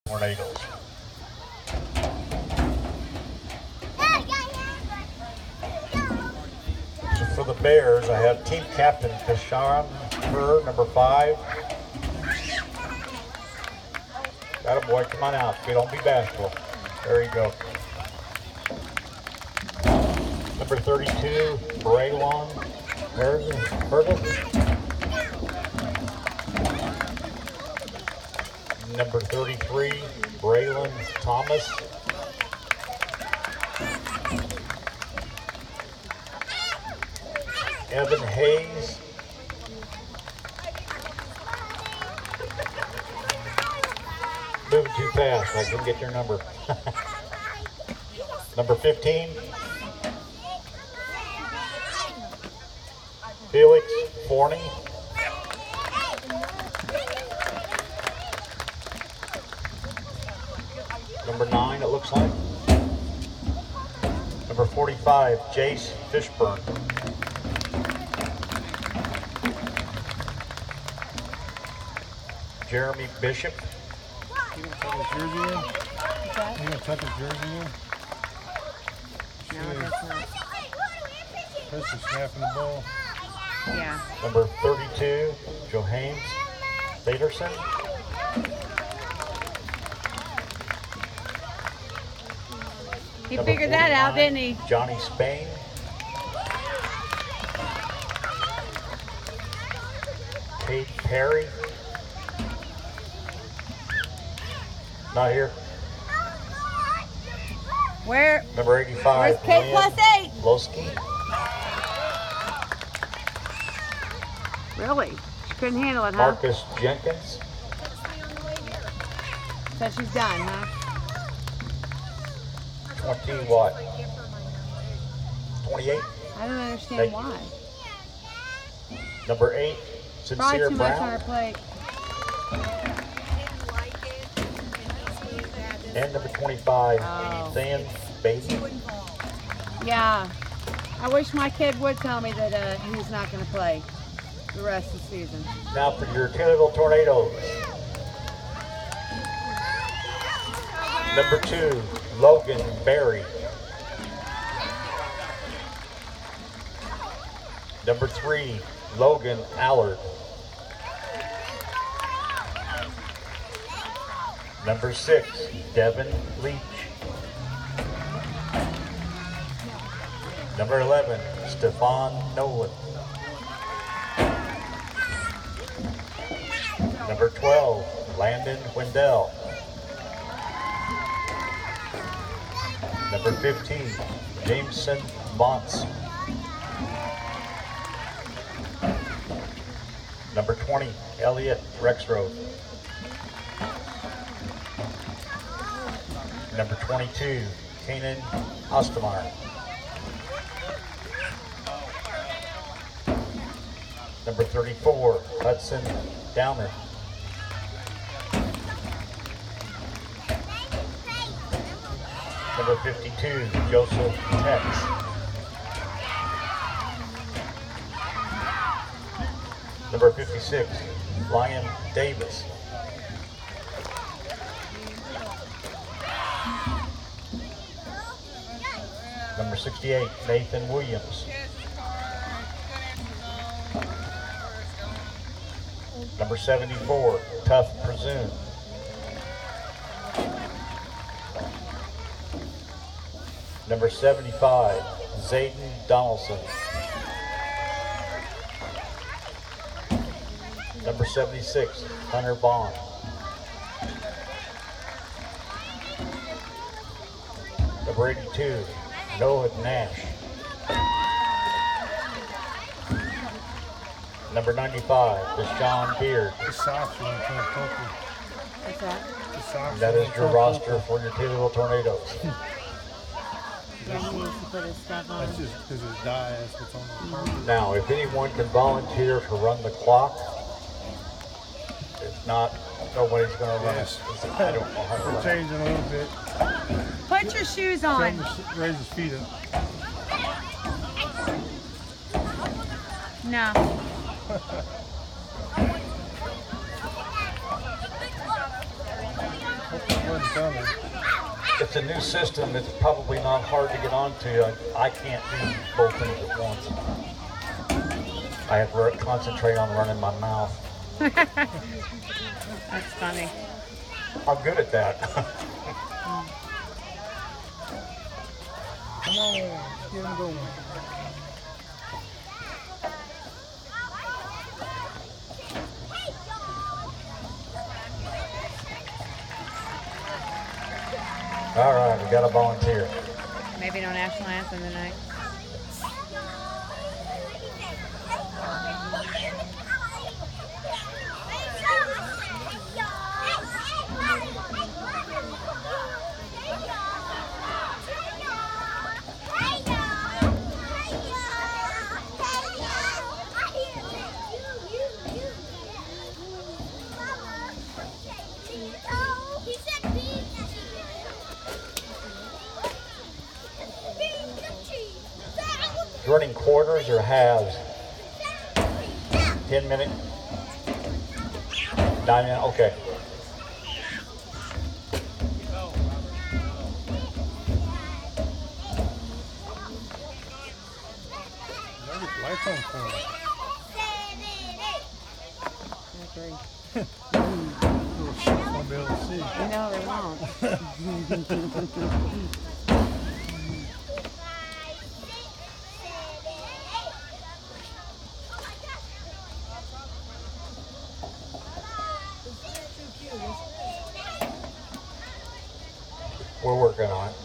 Tornadoes. So for the Bears, I have team captain Kasharam Kerr, number 5. Got a boy, come on out. Don't be bashful. There you go. Number 32, Braylon Curtis. Number 33, Braylon Thomas. Evan Hayes. Moving too fast, I couldn't get your number. Number 15, Felix Forney. Number 9, it looks like. Number 45, Jace Fishburne. Jeremy Bishop. You gonna tuck his jersey in? You gonna tuck his jersey in? No, that's not. Chris is snapping the ball. Yeah. Number 32, Johannes Peterson. He Number figured that out, 49, didn't he? Johnny Spain. Kate Perry. Not here. Where? Number 85, Where's Kate Lynn plus 8? Losky. Really? She couldn't handle it, huh? Marcus Jenkins. So she's done, huh? 20 what? 28. I don't understand Thank you. why. Number 8, Probably Sincere too much on Brown. her plate. And number 25, Oh. Sam Beatty. Yeah. I wish my kid would tell me that he's not going to play the rest of the season. Now for your Taylorville Tornadoes. Number 2, Logan Berry. Number 3, Logan Allard. Number 6, Devin Leach. Number 11, Stefan Nolan. Number 12, Landon Wendell. Number 15, Jameson Montz. Number 20, Elliot Rexroth. Number 22, Kanan Ostermeyer. Number 34, Hudson Downer. Number 52, Joseph Tex. Number 56, Ryan Davis. Number 68, Nathan Williams. Number 74, Tough Presume. Number 75, Zayden Donaldson. Number 76, Hunter Bond. Number 82, Noah Nash. Number 95, Deshaun Beard. The socks are gonna turn purple. What's that? The socks That are is gonna your turn roster purple. for your Taylorville Tornadoes. Yeah, he needs to put his stuff on. That's just because it's dye. That's what's on the purple. Now, if anyone can volunteer to run the clock, if not, nobody's going to run it. Yes. I don't know how to We're run it. changing a little bit. Put your shoes Tell on. him to raise his feet up. No. wasn't coming. It's a new system. It's probably not hard to get onto. I can't do both things at once. I have to concentrate on running my mouth. That's funny. I'm good at that. Come on, get him going. All right, we got a volunteer. Maybe no national anthem tonight. Running quarters or halves? 10 minutes? 9 minutes? Okay. Lights on for him. Won't be able to see. No, they won't. We're working on it.